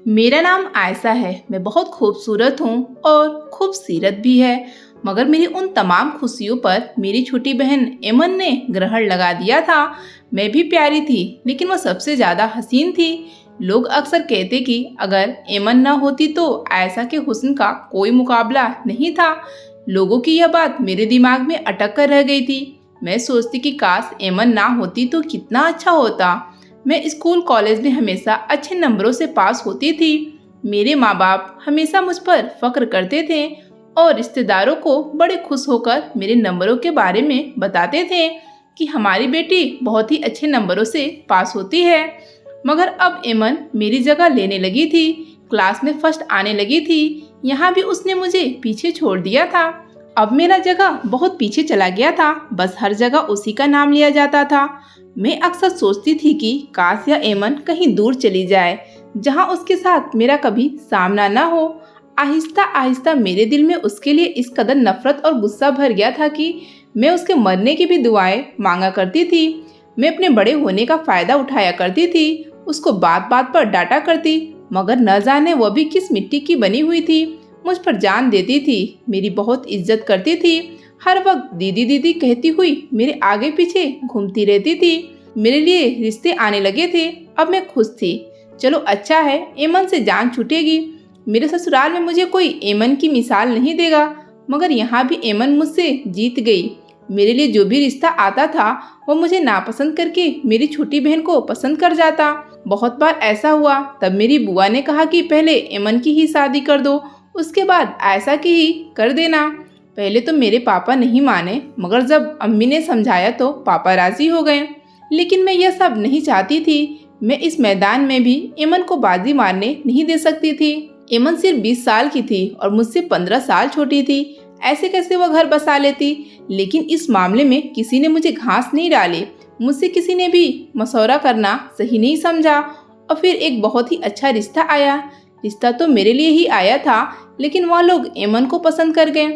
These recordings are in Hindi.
मेरा नाम आयशा है। मैं बहुत खूबसूरत हूँ और खूबसीरत भी है। मगर मेरी उन तमाम खुशियों पर मेरी छोटी बहन एमन ने ग्रहण लगा दिया था। मैं भी प्यारी थी, लेकिन वो सबसे ज्यादा हसीन थी। लोग अक्सर कहते कि अगर एमन ना होती तो आयशा के हुस्न का कोई मुकाबला नहीं था। लोगों की यह बात मेरे दिमाग में अटक कर रह गई थी। मैं सोचती कि काश एमन ना होती तो कितना अच्छा होता। मैं स्कूल कॉलेज में हमेशा अच्छे नंबरों से पास होती थी। मेरे माँ बाप हमेशा मुझ पर फक्र करते थे और रिश्तेदारों को बड़े खुश होकर मेरे नंबरों के बारे में बताते थे कि हमारी बेटी बहुत ही अच्छे नंबरों से पास होती है। मगर अब एमन मेरी जगह लेने लगी थी, क्लास में फर्स्ट आने लगी थी। यहाँ भी उसने मुझे पीछे छोड़ दिया था। अब मेरा जगह बहुत पीछे चला गया था, बस हर जगह उसी का नाम लिया जाता था। मैं अक्सर सोचती थी कि काश या एमन कहीं दूर चली जाए, जहाँ उसके साथ मेरा कभी सामना न हो। आहिस्ता आहिस्ता मेरे दिल में उसके लिए इस कदर नफरत और गुस्सा भर गया था कि मैं उसके मरने की भी दुआएं मांगा करती थी। मैं अपने बड़े होने का फायदा उठाया करती थी, उसको बात बात पर डांटा करती, मगर न जाने वह भी किस मिट्टी की बनी हुई थी। मुझ पर जान देती थी, मेरी बहुत इज्जत करती थी। हर वक्त दीदी दीदी कहती हुई मेरे आगे पीछे घूमती रहती थी। मेरे लिए रिश्ते आने लगे थे। अब मैं खुश थी। चलो अच्छा है, एमन से जान छूटेगी। मेरे ससुराल में मुझे कोई एमन की मिसाल नहीं देगा, मगर यहाँ भी एमन मुझसे जीत गई। मेरे लिए जो भी रिश्ता आता था वो मुझे नापसंद करके मेरी छोटी बहन को पसंद कर जाता। बहुत बार ऐसा हुआ, तब मेरी बुआ ने कहा कि पहले एमन की ही शादी कर दो, उसके बाद आयशा की ही कर देना। पहले तो मेरे पापा नहीं माने, मगर जब अम्मी ने समझाया तो पापा राजी हो गए। लेकिन मैं यह सब नहीं चाहती थी। मैं इस मैदान में भी एमन को बाजी मारने नहीं दे सकती थी। एमन सिर्फ 20 साल की थी और मुझसे 15 साल छोटी थी। ऐसे कैसे वह घर बसा लेती? लेकिन इस मामले में किसी ने मुझे घास नहीं डाली। मुझसे किसी ने भी मशवरा करना सही नहीं समझा। और फिर एक बहुत ही अच्छा रिश्ता आया। रिश्ता तो मेरे लिए ही आया था, लेकिन वह लोग एमन को पसंद कर गए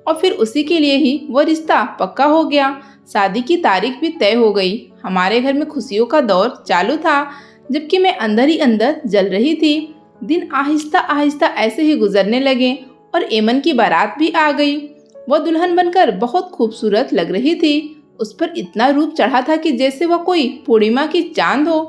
और फिर उसी के लिए ही वह रिश्ता पक्का हो गया। शादी की तारीख भी तय हो गई। हमारे घर में खुशियों का दौर चालू था, जबकि मैं अंदर ही अंदर जल रही थी। दिन आहिस्ता आहिस्ता ऐसे ही गुजरने लगे और एमन की बारात भी आ गई। वह दुल्हन बनकर बहुत खूबसूरत लग रही थी। उस पर इतना रूप चढ़ा था कि जैसे वह कोई पूर्णिमा की चांद हो।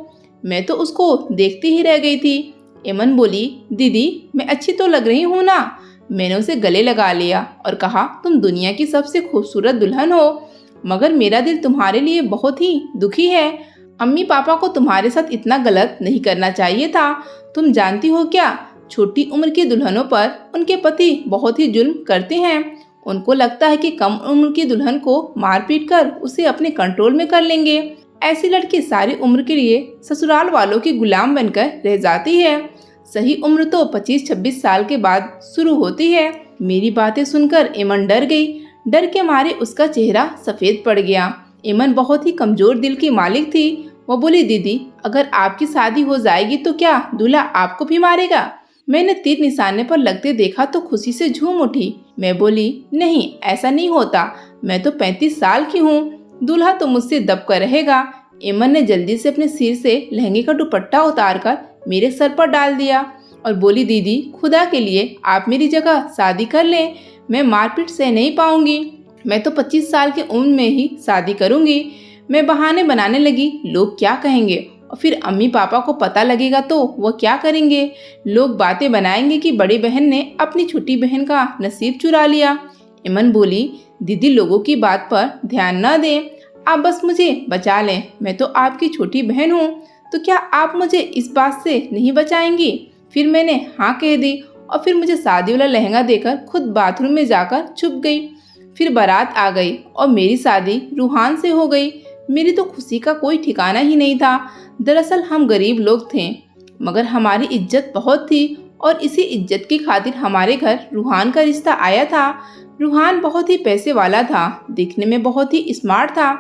मैं तो उसको देखती ही रह गई थी। एमन बोली, दीदी मैं अच्छी तो लग रही हूँ ना? मैंने उसे गले लगा लिया और कहा, तुम दुनिया की सबसे खूबसूरत दुल्हन हो, मगर मेरा दिल तुम्हारे लिए बहुत ही दुखी है। अम्मी पापा को तुम्हारे साथ इतना गलत नहीं करना चाहिए था। तुम जानती हो क्या, छोटी उम्र की दुल्हनों पर उनके पति बहुत ही जुल्म करते हैं। उनको लगता है कि कम उम्र की दुल्हन को मार पीट कर उसे अपने कंट्रोल में कर लेंगे। ऐसी लड़की सारी उम्र के लिए ससुराल वालों की गुलाम बनकर रह जाती है। सही उम्र तो 25-26 साल के बाद शुरू होती है। मेरी बातें सुनकर एमन डर गई। डर के मारे उसका चेहरा सफेद पड़ गया। एमन बहुत ही कमजोर दिल की मालिक थी। वो बोली, दीदी अगर आपकी शादी हो जाएगी तो क्या दूल्हा आपको भी मारेगा? मैंने तीर निशाने पर लगते देखा तो खुशी से झूम उठी। मैं बोली, नहीं ऐसा नहीं होता, मैं तो 35 साल की हूँ, दूल्हा तो मुझसे दब कर रहेगा। एमन ने जल्दी से अपने सिर से लहंगे का दुपट्टा उतारकर मेरे सर पर डाल दिया और बोली, दीदी खुदा के लिए आप मेरी जगह शादी कर लें, मैं मारपीट सह नहीं पाऊंगी। मैं तो 25 साल की उम्र में ही शादी करूंगी। मैं बहाने बनाने लगी, लोग क्या कहेंगे, और फिर अम्मी पापा को पता लगेगा तो वो क्या करेंगे? लोग बातें बनाएंगे कि बड़ी बहन ने अपनी छोटी बहन का नसीब चुरा लिया। एमन बोली, दीदी लोगों की बात पर ध्यान न दें, आप बस मुझे बचा लें, मैं तो आपकी छोटी बहन हूँ, तो क्या आप मुझे इस बात से नहीं बचाएंगी? फिर मैंने हाँ कह दी और फिर मुझे शादी वाला लहंगा देकर खुद बाथरूम में जाकर छुप गई। फिर बारात आ गई और मेरी शादी रूहान से हो गई। मेरी तो खुशी का कोई ठिकाना ही नहीं था। दरअसल हम गरीब लोग थे, मगर हमारी इज्जत बहुत थी और इसी इज्जत की खातिर हमारे घर रूहान का रिश्ता आया था। रूहान बहुत ही पैसे वाला था, दिखने में बहुत ही स्मार्ट था।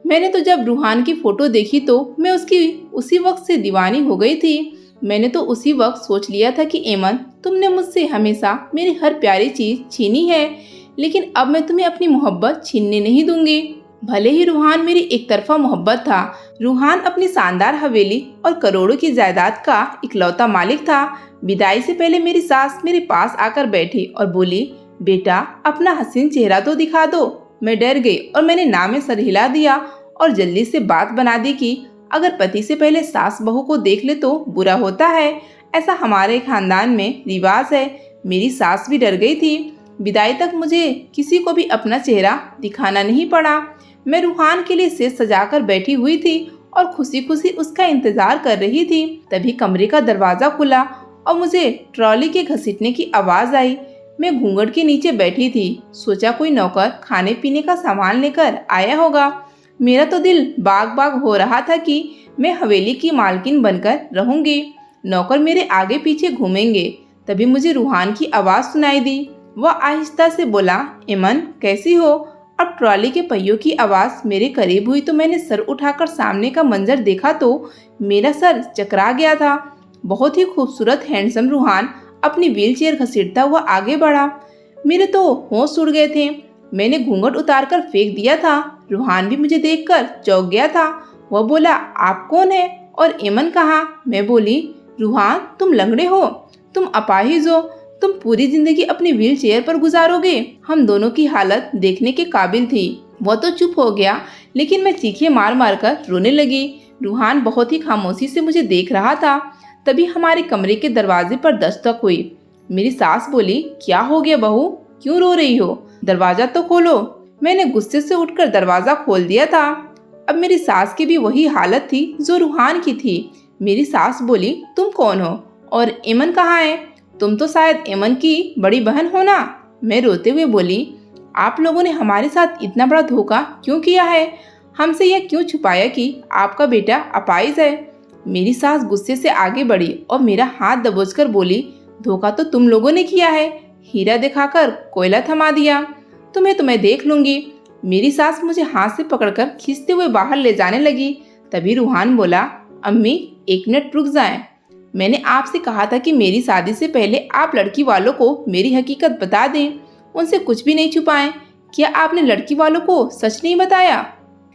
मैंने तो जब रूहान की फोटो देखी तो मैं उसकी उसी वक्त से दीवानी हो गई थी। मैंने तो उसी वक्त सोच लिया था कि एमन, तुमने मुझसे हमेशा मेरी हर प्यारी चीज छीनी है, लेकिन अब मैं तुम्हें अपनी मोहब्बत छीनने नहीं दूंगी। भले ही रूहान मेरी एक तरफा मोहब्बत था, रूहान अपनी शानदार हवेली और करोड़ों की जायदाद का इकलौता मालिक था। विदाई से पहले मेरी सास मेरे पास आकर बैठी और बोली, बेटा अपना हसीन चेहरा तो दिखा दो। मैं डर गई और मैंने ना में सर हिला दिया और जल्दी से बात बना दी कि अगर पति से पहले सास बहू को देख ले तो बुरा होता है, ऐसा हमारे खानदान में रिवाज है। मेरी सास भी डर गई थी। विदाई तक मुझे किसी को भी अपना चेहरा दिखाना नहीं पड़ा। मैं रूहान के लिए सेज सजाकर बैठी हुई थी और खुशी खुशी उसका इंतजार कर रही थी। तभी कमरे का दरवाजा खुला और मुझे ट्रॉली के घसीटने की आवाज आई। मैं घूंघट के नीचे बैठी थी। सोचा कोई नौकर खाने पीने का सामान लेकर आया होगा। मेरा तो दिल बाग बाग हो रहा था कि मैं हवेली की मालकिन बनकर रहूंगी, नौकर मेरे आगे पीछे घूमेंगे। तभी मुझे रूहान की आवाज सुनाई दी। वह आहिस्ता से बोला, एमन कैसी हो? अब ट्रॉली के पहियों की आवाज मेरे करीब हुई तो मैंने सर उठाकर सामने का मंजर देखा तो मेरा सर चकरा गया था। बहुत ही खूबसूरत हैंडसम रूहान अपनी व्हीलचेयर घसीटता हुआ आगे बढ़ा। मेरे तो होश उड़ गए थे। मैंने घूंघट उतारकर फेंक दिया था। रूहान भी मुझे देखकर चौंक गया था। वह बोला, आप कौन है और एमन कहाँ? मैं बोली, रूहान तुम लंगड़े हो, तुम अपाहिज हो, तुम पूरी जिंदगी अपनी व्हील चेयर पर गुजारोगे। हम दोनों की हालत देखने के काबिल थी। वह तो चुप हो गया, लेकिन मैं चीखें मार मार कर रोने लगी। रूहान बहुत ही खामोशी से मुझे देख रहा था। तभी हमारे कमरे के दरवाजे पर दस्तक हुई। मेरी सास बोली, क्या हो गया बहू, क्यों रो रही हो? दरवाजा तो खोलो। मैंने गुस्से से उठकर दरवाजा खोल दिया था। अब मेरी सास की भी वही हालत थी जो रूहान की थी। मेरी सास बोली, तुम कौन हो और एमन कहाँ है? तुम तो शायद एमन की बड़ी बहन हो ना। मैं रोते हुए बोली, आप लोगों ने हमारे साथ इतना बड़ा धोखा क्यों किया है? हमसे यह क्यों छुपाया कि आपका बेटा अपाहिज है? मेरी सास गुस्से से आगे बढ़ी और मेरा हाथ दबोचकर बोली, धोखा तो तुम लोगों ने किया है। हीरा दिखाकर कोयला थमा दिया। तुम्हें तो मैं देख लूंगी। मेरी सास मुझे हाथ से पकड़कर खींचते हुए बाहर ले जाने लगी। तभी रूहान बोला, अम्मी एक मिनट रुक जाएं। मैंने आपसे कहा था कि मेरी शादी से पहले आप लड़की वालों को मेरी हकीकत बता दें, उनसे कुछ भी नहीं छुपाएं। क्या आपने लड़की वालों को सच नहीं बताया?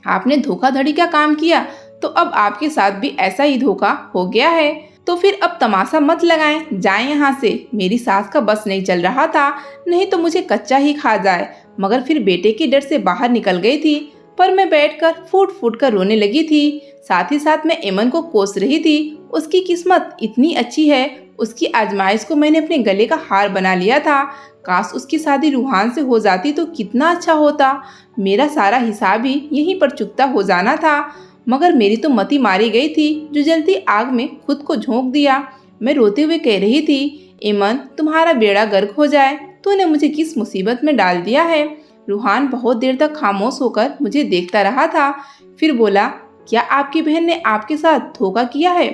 आपने धोखाधड़ी का काम किया तो अब आपके साथ भी ऐसा ही धोखा हो गया है। तो फिर अब तमाशा मत लगाएं, जाएं यहाँ से। मेरी सास का बस नहीं चल रहा था, नहीं तो मुझे कच्चा ही खा जाए, मगर फिर बेटे के डर से बाहर निकल गई थी। पर मैं बैठकर फूट फूट कर रोने लगी थी। साथ ही साथ मैं एमन को कोस रही थी। उसकी किस्मत इतनी अच्छी है, उसकी आजमाइश को मैंने अपने गले का हार बना लिया था। काश उसकी शादी रूहान से हो जाती तो कितना अच्छा होता। मेरा सारा हिसाब ही यहीं पर चुकता हो जाना था। मगर मेरी तो मति मारी गई थी, जो जलती आग में खुद को झोंक दिया। मैं रोते हुए कह रही थी, एमन तुम्हारा बेड़ा गर्क हो जाए, तूने मुझे किस मुसीबत में डाल दिया है। रूहान बहुत देर तक खामोश होकर मुझे देखता रहा था। फिर बोला, क्या आपकी बहन ने आपके साथ धोखा किया है?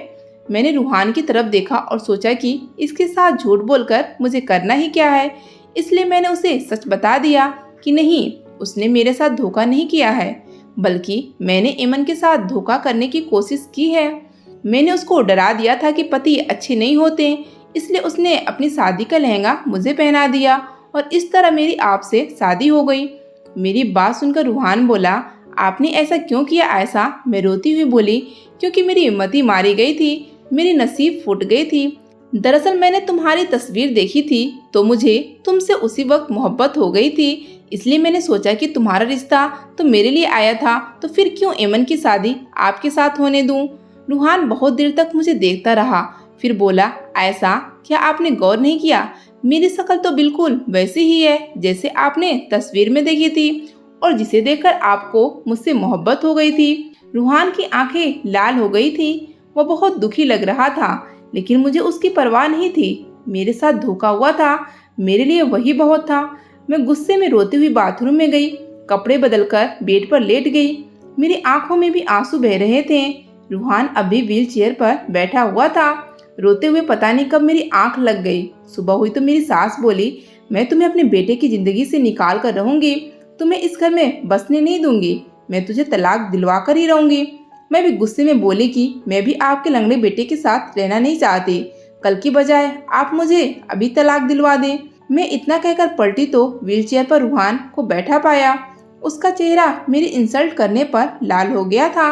मैंने रूहान की तरफ देखा और सोचा कि इसके साथ झूठ बोलकर मुझे करना ही क्या है। इसलिए मैंने उसे सच बता दिया कि नहीं, उसने मेरे साथ धोखा नहीं किया है, बल्कि मैंने एमन के साथ धोखा करने की कोशिश की है। मैंने उसको डरा दिया था कि पति अच्छे नहीं होते, इसलिए उसने अपनी शादी का लहंगा मुझे पहना दिया और इस तरह मेरी आपसे शादी हो गई। मेरी बात सुनकर रूहान बोला, आपने ऐसा क्यों किया आयशा? मैं रोती हुई बोली, क्योंकि मेरी मति मारी गई थी, मेरी नसीब फूट गई थी। दरअसल मैंने तुम्हारी तस्वीर देखी थी तो मुझे तुमसे उसी वक्त मोहब्बत हो गई थी, इसलिए मैंने सोचा कि तुम्हारा रिश्ता तो मेरे लिए आया था, तो फिर क्यों एमन की शादी आपके साथ होने दूं। रूहान बहुत देर तक मुझे देखता रहा, फिर बोला, आयशा क्या आपने गौर नहीं किया, मेरी शक्ल तो बिल्कुल वैसी ही है जैसे आपने तस्वीर में देखी थी और जिसे देखकर आपको मुझसे मोहब्बत हो गई थी। रूहान की आंखें लाल हो गई थी। वह बहुत दुखी लग रहा था, लेकिन मुझे उसकी परवाह नहीं थी। मेरे साथ धोखा हुआ था, मेरे लिए वही बहुत था। मैं गुस्से में रोती हुई बाथरूम में गई, कपड़े बदलकर बेड पर लेट गई। मेरी आंखों में भी आंसू बह रहे थे। रूहान अभी व्हील चेयर पर बैठा हुआ था। रोते हुए पता नहीं कब मेरी आंख लग गई। सुबह हुई तो मेरी सास बोली, मैं तुम्हें अपने बेटे की जिंदगी से निकाल कर रहूंगी, तुम्हें इस घर में बसने नहीं दूंगी, मैं तुझे तलाक दिलवा कर ही रहूंगी। मैं भी गुस्से में बोली कि मैं भी आपके लंगड़े बेटे के साथ रहना नहीं चाहती, कल की बजाय आप मुझे अभी तलाक दिलवा दें। मैं इतना कहकर पलटी तो व्हीलचेयर पर रूहान को बैठा पाया। उसका चेहरा मेरी इंसल्ट करने पर लाल हो गया था।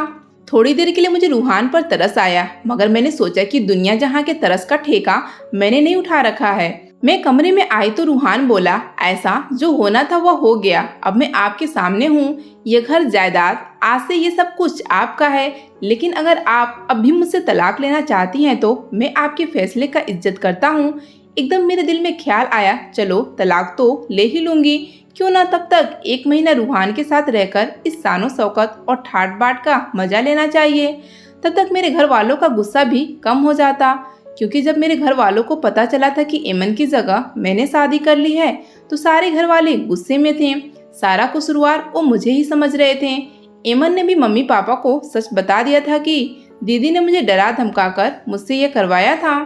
थोड़ी देर के लिए मुझे रूहान पर तरस आया, मगर मैंने सोचा कि दुनिया जहाँ के तरस का ठेका मैंने नहीं उठा रखा है। मैं कमरे में आई तो रूहान बोला, ऐसा जो होना था वो हो गया, अब मैं आपके सामने हूँ। ये घर जायदाद आज से ये सब कुछ आपका है, लेकिन अगर आप अब भी मुझसे तलाक लेना चाहती हैं तो मैं आपके फैसले का इज्जत करता हूँ। एकदम मेरे दिल में ख्याल आया, चलो तलाक तो ले ही लूंगी, क्यों ना तब तक 1 महीना रूहान के साथ रहकर इस शानो शौकत और ठाट बाट का मजा लेना चाहिए। तब तक मेरे घर वालों का गुस्सा भी कम हो जाता, क्योंकि जब मेरे घर वालों को पता चला था कि एमन की जगह मैंने शादी कर ली है तो सारे घर वाले गुस्से में थे। सारा कसूरवार वो मुझे ही समझ रहे थे। एमन ने भी मम्मी पापा को सच बता दिया था कि दीदी ने मुझे डरा धमकाकर मुझसे ये करवाया था।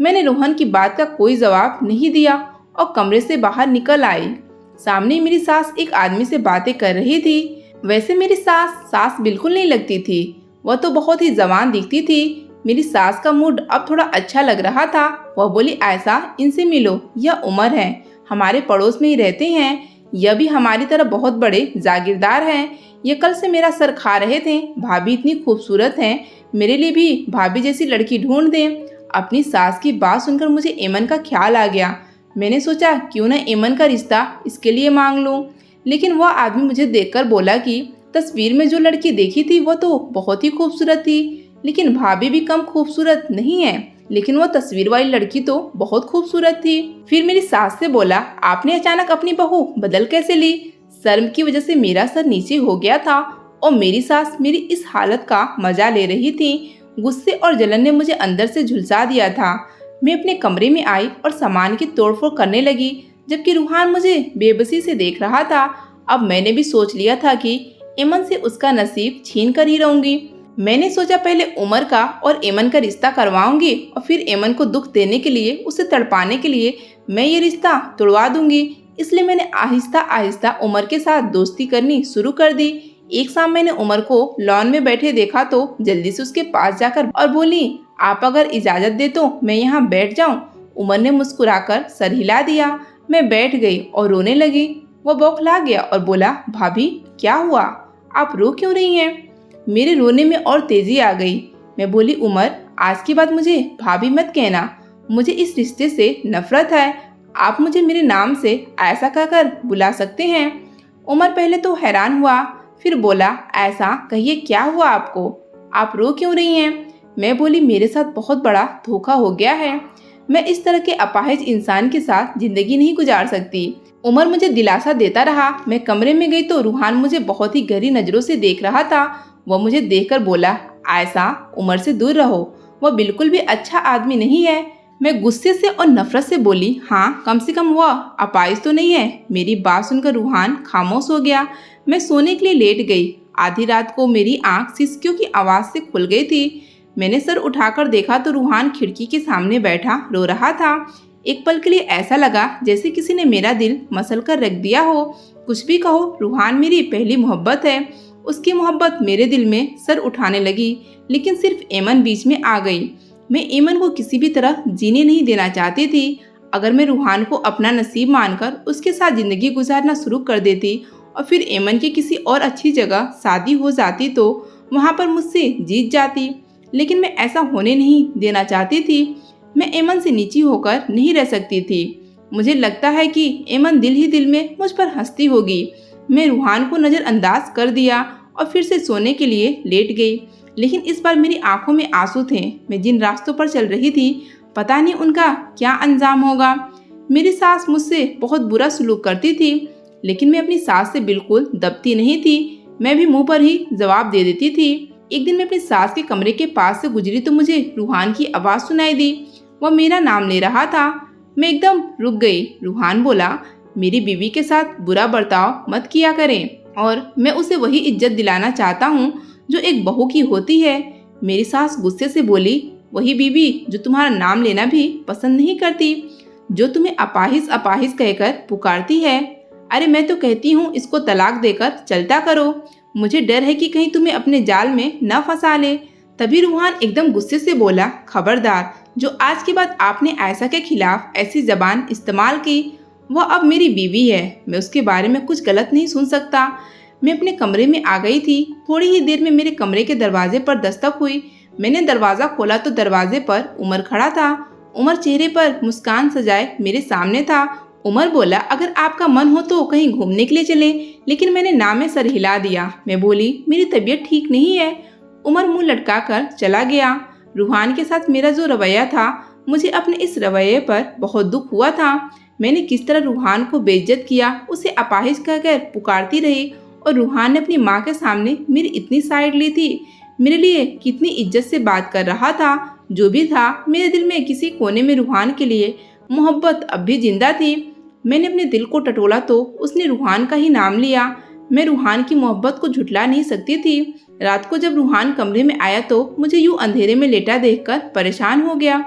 मैंने रोहन की बात का कोई जवाब नहीं दिया और कमरे से बाहर निकल आई। सामने मेरी सास एक आदमी से बातें कर रही थी। वैसे मेरी सास बिल्कुल नहीं लगती थी, वह तो बहुत ही जवान दिखती थी। मेरी सास का मूड अब थोड़ा अच्छा लग रहा था। वह बोली, ऐसा इनसे मिलो, यह उमर है, हमारे पड़ोस में ही रहते हैं, यह भी हमारी तरह बहुत बड़े जागीरदार हैं। ये कल से मेरा सर खा रहे थे, भाभी इतनी खूबसूरत हैं, मेरे लिए भी भाभी जैसी लड़की ढूंढ दें। अपनी सास की बात सुनकर मुझे एमन का ख्याल आ गया। मैंने सोचा क्यों न एमन का रिश्ता इसके लिए मांग लूं। लेकिन वह आदमी मुझे देखकर बोला कि तस्वीर में जो लड़की देखी थी वो तो बहुत ही खूबसूरत थी, लेकिन भाभी भी कम खूबसूरत नहीं है, लेकिन वो तस्वीर वाली लड़की तो बहुत खूबसूरत थी। फिर मेरी सास से बोला, आपने अचानक अपनी बहू बदल कैसे ली? शर्म की वजह से मेरा सर नीचे हो गया था और मेरी सास मेरी इस हालत का मजा ले रही थी। गुस्से और जलन ने मुझे अंदर से झुलसा दिया था। मैं अपने कमरे में आई और सामान की तोड़फोड़ करने लगी, जबकि रूहान मुझे बेबसी से देख रहा था। अब मैंने भी सोच लिया था कि एमन से उसका नसीब छीन कर ही रहूंगी। मैंने सोचा पहले उमर का और एमन का रिश्ता करवाऊंगी और फिर एमन को दुख देने के लिए, उसे तड़पाने के लिए मैं ये रिश्ता तोड़वा दूंगी। इसलिए मैंने आहिस्ता आहिस्ता उमर के साथ दोस्ती करनी शुरू कर दी। एक शाम मैंने उमर को लॉन में बैठे देखा तो जल्दी से उसके पास जाकर और बोली, आप अगर इजाजत दे तो मैं यहाँ बैठ जाऊँ? उमर ने मुस्कुराकर सर हिला दिया। मैं बैठ गई और रोने लगी। वो बौखला गया और बोला, भाभी क्या हुआ, आप रो क्यों रही हैं? मेरे रोने में और तेजी आ गई। मैं बोली, उमर आज के बाद मुझे भाभी मत कहना, मुझे इस रिश्ते से नफरत है। आप मुझे मेरे नाम से ऐसा कहकर बुला सकते हैं। उमर पहले तो हैरान हुआ, फिर बोला, ऐसा कहिए क्या हुआ आपको, आप रो क्यों रही हैं? मैं बोली, मेरे साथ बहुत बड़ा धोखा हो गया है, मैं इस तरह के अपाहिज इंसान के साथ जिंदगी नहीं गुजार सकती। उमर मुझे दिलासा देता रहा। मैं कमरे में गई तो रूहान मुझे बहुत ही गहरी नजरों से देख रहा था। वह मुझे देखकर बोला, ऐसा उमर से दूर रहो, वह बिल्कुल भी अच्छा आदमी नहीं है। मैं गुस्से से और नफरत से बोली, हाँ कम से कम वह अपाहिज तो नहीं है। मेरी बात सुनकर रूहान खामोश हो गया। मैं सोने के लिए लेट गई। आधी रात को मेरी आंख सिसकियों की आवाज से खुल गई थी। मैंने सर उठाकर देखा तो रूहान खिड़की के सामने बैठा रो रहा था। एक पल के लिए ऐसा लगा जैसे किसी ने मेरा दिल मसल कर रख दिया हो। कुछ भी कहो, रूहान मेरी पहली मोहब्बत है। उसकी मोहब्बत मेरे दिल में सर उठाने लगी, लेकिन सिर्फ एमन बीच में आ गई। मैं एमन को किसी भी तरह जीने नहीं देना चाहती थी। अगर मैं रूहान को अपना नसीब मानकर उसके साथ जिंदगी गुजारना शुरू कर देती और फिर एमन की किसी और अच्छी जगह शादी हो जाती तो वहाँ पर मुझसे जीत जाती, लेकिन मैं ऐसा होने नहीं देना चाहती थी। मैं एमन से नीची होकर नहीं रह सकती थी। मुझे लगता है कि एमन दिल ही दिल में मुझ पर हंसती होगी। मैं रूहान को नज़रअंदाज कर दिया और फिर से सोने के लिए लेट गई, लेकिन इस बार मेरी आंखों में आंसू थे। मैं जिन रास्तों पर चल रही थी पता नहीं उनका क्या अंजाम होगा। मेरी सास मुझसे बहुत बुरा सलूक करती थी, लेकिन मैं अपनी सास से बिल्कुल दबती नहीं थी। मैं भी मुंह पर ही जवाब दे देती थी। एक दिन मैं अपनी सास के कमरे के पास से गुजरी तो मुझे रूहान की आवाज़ सुनाई दी। वह मेरा नाम ले रहा था। मैं एकदम रुक गई। रूहान बोला, मेरी बीवी के साथ बुरा बर्ताव मत किया करें, और मैं उसे वही इज्जत दिलाना चाहता हूँ जो एक बहू की होती है। मेरी सास गुस्से से बोली, वही बीवी जो तुम्हारा नाम लेना भी पसंद नहीं करती, जो तुम्हें अपाहिज अपाहिज कहकर पुकारती है। अरे मैं तो कहती हूँ इसको तलाक देकर चलता करो, मुझे डर है कि कहीं तुम्हें अपने जाल में न फंसा ले। तभी रूहान एकदम गुस्से से बोला, खबरदार, जो आज के बाद आपने आयशा के खिलाफ ऐसी जबान इस्तेमाल की वह अब मेरी बीवी है, मैं उसके बारे में कुछ गलत नहीं सुन सकता। मैं अपने कमरे में आ गई थी। थोड़ी ही देर में मेरे कमरे के दरवाजे पर दस्तक हुई। मैंने दरवाज़ा खोला तो दरवाजे पर उमर खड़ा था। उमर चेहरे पर मुस्कान सजाए मेरे सामने था। उमर बोला, अगर आपका मन हो तो कहीं घूमने के लिए चलें, लेकिन मैंने ना में सर हिला दिया। मैं बोली, मेरी तबीयत ठीक नहीं है। उमर मुंह लटका कर चला गया। रूहान के साथ मेरा जो रवैया था, मुझे अपने इस रवैये पर बहुत दुख हुआ था। मैंने किस तरह रूहान को बेइज्जत किया, उसे अपाहिज कहकर पुकारती रही, और रूहान ने अपनी माँ के सामने मेरी इतनी साइड ली थी। मेरे लिए कितनी इज्जत से बात कर रहा था। जो भी था, मेरे दिल में किसी कोने में रूहान के लिए मोहब्बत अब भी जिंदा थी। मैंने अपने दिल को टटोला तो उसने रूहान का ही नाम लिया। मैं रूहान की मोहब्बत को झुठला नहीं सकती थी। रात को जब रूहान कमरे में आया तो मुझे यूं अंधेरे में लेटा देखकर परेशान हो गया।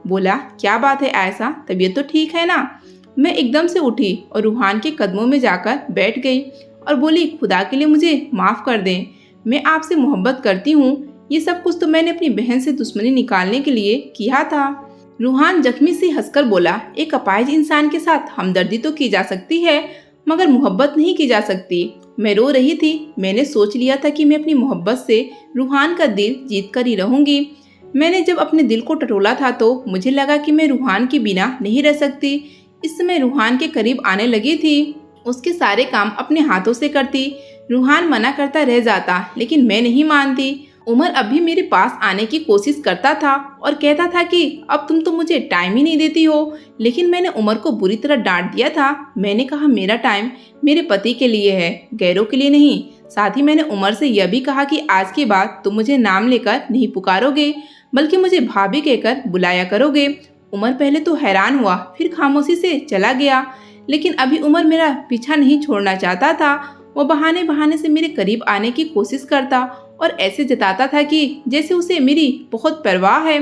बोला, क्या बात है आयशा, तबीयत तो ठीक है ना? मैं एकदम से उठी और रूहान के कदमों में जाकर बैठ गई और बोली, खुदा के लिए मुझे माफ़ कर दें, मैं आपसे मोहब्बत करती हूँ। ये सब कुछ तो मैंने अपनी बहन से दुश्मनी निकालने के लिए किया था। रूहान जख्मी से हंसकर बोला, एक अपाहिज इंसान के साथ हमदर्दी तो की जा सकती है, मगर मोहब्बत नहीं की जा सकती। मैं रो रही थी। मैंने सोच लिया था कि मैं अपनी मोहब्बत से रूहान का दिल जीत कर ही रहूंगी। मैंने जब अपने दिल को टटोला था तो मुझे लगा कि मैं रूहान के बिना नहीं रह सकती। इस समय रूहान के करीब आने लगी थी। उसके सारे काम अपने हाथों से करती। रूहान मना करता रह जाता, लेकिन मैं नहीं मानती। उमर अभी मेरे पास आने की कोशिश करता था और कहता था कि अब तुम तो मुझे टाइम ही नहीं देती हो, लेकिन मैंने उमर को बुरी तरह डांट दिया था। मैंने कहा, मेरा टाइम मेरे पति के लिए है, गैरों के लिए नहीं। साथ ही मैंने उमर से यह भी कहा कि आज के बाद तुम मुझे नाम लेकर नहीं पुकारोगे, बल्कि मुझे भाभी कहकर बुलाया करोगे। उमर पहले तो हैरान हुआ, फिर खामोशी से चला गया। लेकिन अभी उमर मेरा पीछा नहीं छोड़ना चाहता था। वो बहाने बहाने से मेरे करीब आने की कोशिश करता और ऐसे जताता था कि जैसे उसे मेरी बहुत परवाह है।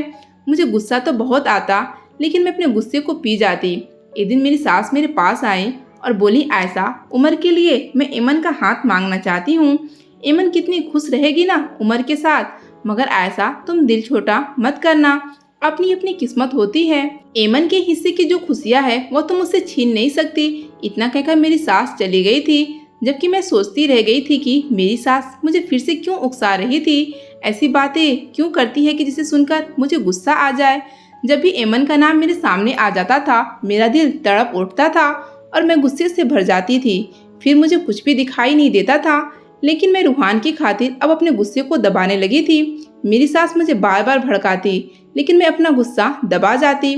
मुझे गुस्सा तो बहुत आता, लेकिन मैं अपने गुस्से को पी जाती। एक दिन मेरी सास मेरे पास आई और बोली, आयशा, उमर के लिए मैं एमन का हाथ मांगना चाहती हूँ। एमन कितनी खुश रहेगी ना उमर के साथ। मगर आयशा, तुम दिल छोटा मत करना, अपनी अपनी किस्मत होती है। एमन के हिस्से की जो खुशियाँ है वो तुम मुझसे छीन नहीं सकती। इतना कहकर मेरी सास चली गई थी, जबकि मैं सोचती रह गई थी कि मेरी सास मुझे फिर से क्यों उकसा रही थी। ऐसी बातें क्यों करती है कि जिसे सुनकर मुझे गुस्सा आ जाए। जब भी एमन का नाम मेरे सामने आ जाता था, मेरा दिल तड़प उठता था और मैं गुस्से से भर जाती थी। फिर मुझे कुछ भी दिखाई नहीं देता था, लेकिन मैं रूहान की खातिर अब अपने गुस्से को दबाने लगी थी। मेरी सास मुझे बार बार भड़काती, लेकिन मैं अपना गुस्सा दबा जाती।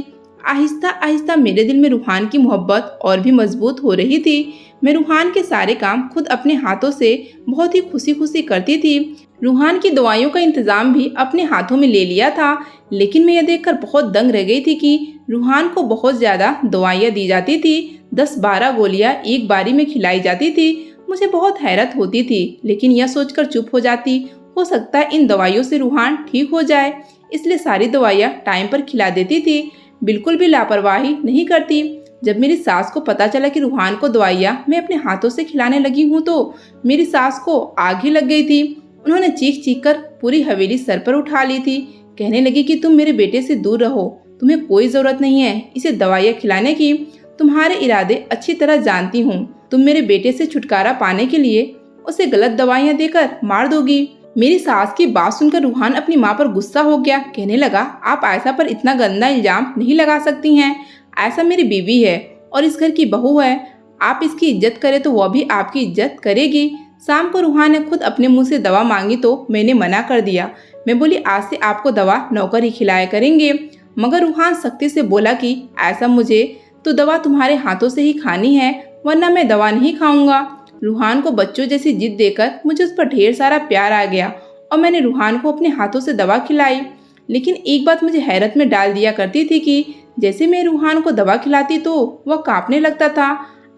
आहिस्ता आहिस्ता मेरे दिल में रूहान की मोहब्बत और भी मजबूत हो रही थी। मैं रूहान के सारे काम खुद अपने हाथों से बहुत ही खुशी खुशी करती थी। रूहान की दवाइयों का इंतजाम भी अपने हाथों में ले लिया था, लेकिन मैं यह देखकर बहुत दंग रह गई थी कि रूहान को बहुत ज़्यादा दवाइयाँ दी जाती थी। 10-12 गोलियाँ एक बारी में खिलाई जाती थी। मुझे बहुत हैरत होती थी, लेकिन यह सोचकर चुप हो जाती, हो सकता है इन दवाइयों से रूहान ठीक हो जाए, इसलिए सारी दवाइयाँ टाइम पर खिला देती थी। बिल्कुल भी लापरवाही नहीं करती। जब मेरी सास को पता चला कि रूहान को दवाइयाँ मैं अपने हाथों से खिलाने लगी हूँ तो मेरी सास को आग ही लग गई थी। उन्होंने चीख चीख कर पूरी हवेली सर पर उठा ली थी। कहने लगी कि तुम मेरे बेटे से दूर रहो, तुम्हें कोई ज़रूरत नहीं है इसे दवाइयाँ खिलाने की। तुम्हारे इरादे अच्छी तरह जानती हूँ। तुम मेरे बेटे से छुटकारा पाने के लिए उसे गलत दवाइयाँ देकर मार दोगी। मेरी सास की बात सुनकर रूहान अपनी माँ पर गुस्सा हो गया। कहने लगा, आप आयशा पर इतना गंदा इल्जाम नहीं लगा सकती हैं। आयशा मेरी बीवी है और इस घर की बहू है। आप इसकी इज्जत करें तो वह भी आपकी इज्जत करेगी। शाम को रूहान ने खुद अपने मुंह से दवा मांगी तो मैंने मना कर दिया। मैं बोली, आज से आपको दवा नौकर ही खिलाया करेंगे। मगर रूहान सख्ती से बोला कि आयशा, मुझे तो दवा तुम्हारे हाथों से ही खानी है, वरना मैं दवा नहीं खाऊंगा। रूहान को बच्चों जैसी जिद देकर मुझे उस पर ढेर सारा प्यार आ गया और मैंने रूहान को अपने हाथों से दवा खिलाई। लेकिन एक बात मुझे हैरत में डाल दिया करती थी कि जैसे मैं रूहान को दवा खिलाती तो वह कांपने लगता था।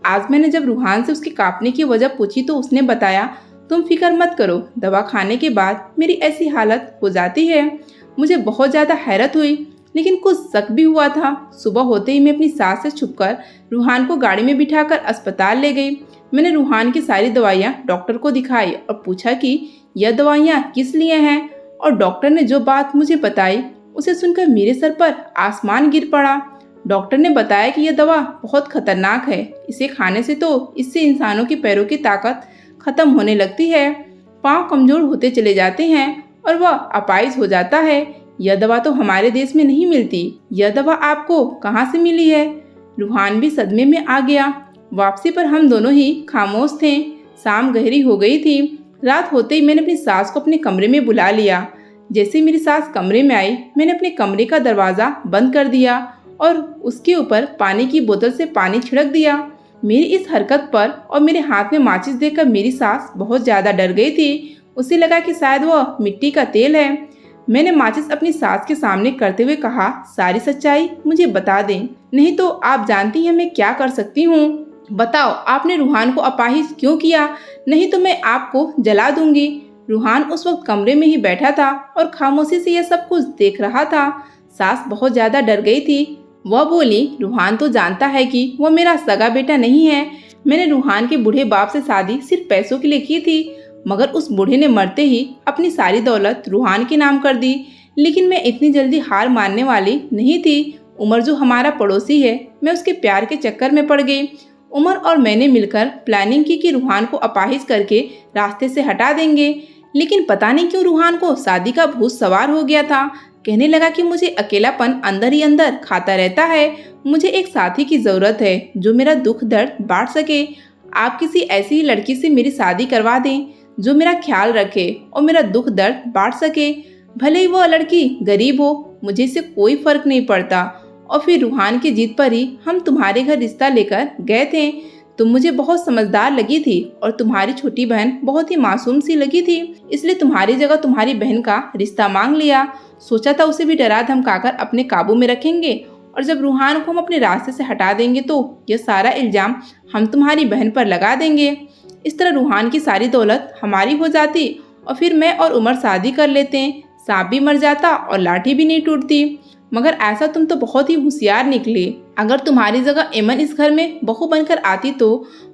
आज मैंने जब रूहान से उसके कांपने की वजह पूछी तो उसने बताया, तुम फिक्र मत करो, दवा खाने के बाद मेरी ऐसी हालत हो जाती है। मुझे बहुत ज़्यादा हैरत हुई, लेकिन कुछ शक भी हुआ था। सुबह होते ही मैं अपनी सास से छुपकर रूहान को गाड़ी में बिठाकर अस्पताल ले गई। मैंने रूहान की सारी दवाइयाँ डॉक्टर को दिखाई और पूछा कि यह दवाइयाँ किस लिए हैं, और डॉक्टर ने जो बात मुझे बताई उसे सुनकर मेरे सर पर आसमान गिर पड़ा। डॉक्टर ने बताया कि यह दवा बहुत खतरनाक है। इसे खाने से तो इससे इंसानों की पैरों की ताकत खत्म होने लगती है, पाँव कमजोर होते चले जाते हैं और वह अपाहिज हो जाता है। यह दवा तो हमारे देश में नहीं मिलती। यह दवा आपको कहाँ से मिली है? रूहान भी सदमे में आ गया। वापसी पर हम दोनों ही खामोश थे। शाम गहरी हो गई थी। रात होते ही मैंने अपनी सास को अपने कमरे में बुला लिया। जैसे ही मेरी सास कमरे में आई, मैंने अपने कमरे का दरवाज़ा बंद कर दिया और उसके ऊपर पानी की बोतल से पानी छिड़क दिया। मेरी इस हरकत पर और मेरे हाथ में माचिस देखकर मेरी सास बहुत ज़्यादा डर गई थी। उसे लगा कि शायद वह मिट्टी का तेल है। मैंने माचिस अपनी सास के सामने करते हुए कहा, सारी सच्चाई मुझे बता दें, नहीं तो आप जानती हैं मैं क्या कर सकती हूँ। बताओ, आपने रूहान को अपाहिज क्यों किया? नहीं तो मैं आपको जला दूंगी। रूहान उस वक्त कमरे में ही बैठा था और खामोशी से यह सब कुछ देख रहा था। सास बहुत ज्यादा डर गई थी। वह बोली, रूहान तो जानता है कि वह मेरा सगा बेटा नहीं है। मैंने रूहान के बूढ़े बाप से शादी सिर्फ पैसों के लिए की थी, मगर उस बूढ़े ने मरते ही अपनी सारी दौलत रूहान के नाम कर दी। लेकिन मैं इतनी जल्दी हार मानने वाली नहीं थी। उमर जो हमारा पड़ोसी है, मैं उसके प्यार के चक्कर में पड़ गई। उमर और मैंने मिलकर प्लानिंग की कि रूहान को अपाहिज करके रास्ते से हटा देंगे। लेकिन पता नहीं क्यों रूहान को शादी का भूत सवार हो गया था। कहने लगा कि मुझे अकेलापन अंदर ही अंदर खाता रहता है। मुझे एक साथी की जरूरत है जो मेरा दुख दर्द बांट सके। आप किसी ऐसी ही लड़की से मेरी शादी करवा दें जो मेरा ख्याल रखे और मेरा दुख दर्द बांट सके। भले ही वह लड़की गरीब हो, मुझे इससे कोई फर्क नहीं पड़ता। और फिर रूहान की जिद पर ही हम तुम्हारे घर रिश्ता लेकर गए थे। तुम मुझे बहुत समझदार लगी थी और तुम्हारी छोटी बहन बहुत ही मासूम सी लगी थी, इसलिए तुम्हारी जगह तुम्हारी बहन का रिश्ता मांग लिया। सोचा था उसे भी डरा धमकाकर अपने काबू में रखेंगे और जब रूहान को हम अपने रास्ते से हटा देंगे तो यह सारा इल्जाम हम तुम्हारी बहन पर लगा देंगे। इस तरह रूहान की सारी दौलत हमारी हो जाती और फिर मैं और उमर शादी कर लेते। सांप भी मर जाता और लाठी भी नहीं टूटती। मगर ऐसा तुम तो बहुत ही होशियार निकली। अगर तुम्हारी जगह एमन इस घर में बहू बनकर आती तो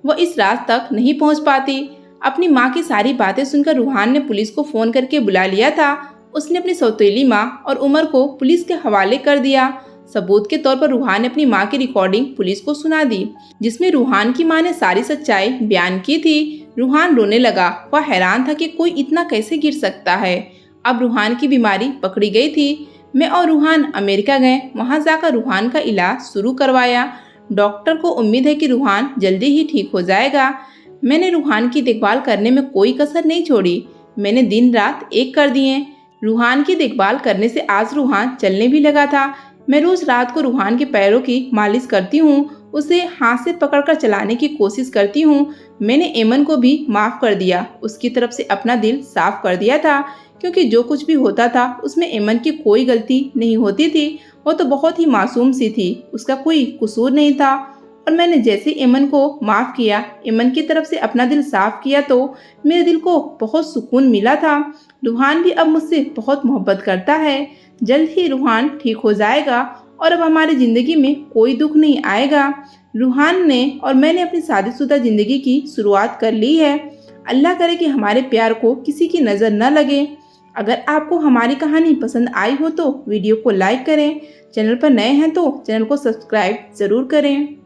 वह इस रात तक नहीं पहुंच पाती। अपनी माँ की सारी बातें सुनकर रूहान ने पुलिस को फोन करके बुला लिया था। उसने अपनी सौतेली माँ और उमर को पुलिस के हवाले कर दिया। सबूत के तौर पर रूहान ने अपनी माँ की रिकॉर्डिंग पुलिस को सुना दी, जिसमें रूहान की माँ ने सारी सच्चाई बयान की थी। रूहान रोने लगा। वह हैरान था कि कोई इतना कैसे गिर सकता है। अब रूहान की बीमारी पकड़ी गई थी। मैं और रूहान अमेरिका गए। वहां जाकर रूहान का इलाज शुरू करवाया। डॉक्टर को उम्मीद है कि रूहान जल्दी ही ठीक हो जाएगा। मैंने रूहान की देखभाल करने में कोई कसर नहीं छोड़ी। मैंने दिन रात एक कर दिए। रूहान की देखभाल करने से आज रूहान चलने भी लगा था। मैं रोज रात को रूहान के पैरों की मालिश करती हूँ, उसे हाथ से पकड़कर चलाने की कोशिश करती हूँ। मैंने एमन को भी माफ कर दिया, उसकी तरफ से अपना दिल साफ कर दिया था, क्योंकि जो कुछ भी होता था उसमें एमन की कोई गलती नहीं होती थी। वो तो बहुत ही मासूम सी थी, उसका कोई कसूर नहीं था। और मैंने जैसे एमन को माफ़ किया, एमन की तरफ से अपना दिल साफ किया, तो मेरे दिल को बहुत सुकून मिला था। रूहान भी अब मुझसे बहुत मोहब्बत करता है। जल्द ही रूहान ठीक हो जाएगा और अब हमारी ज़िंदगी में कोई दुख नहीं आएगा। रूहान ने और मैंने अपनी शादीशुदा ज़िंदगी की शुरुआत कर ली है। अल्लाह करे कि हमारे प्यार को किसी की नज़र न लगे। अगर आपको हमारी कहानी पसंद आई हो तो वीडियो को लाइक करें। चैनल पर नए हैं तो चैनल को सब्सक्राइब ज़रूर करें।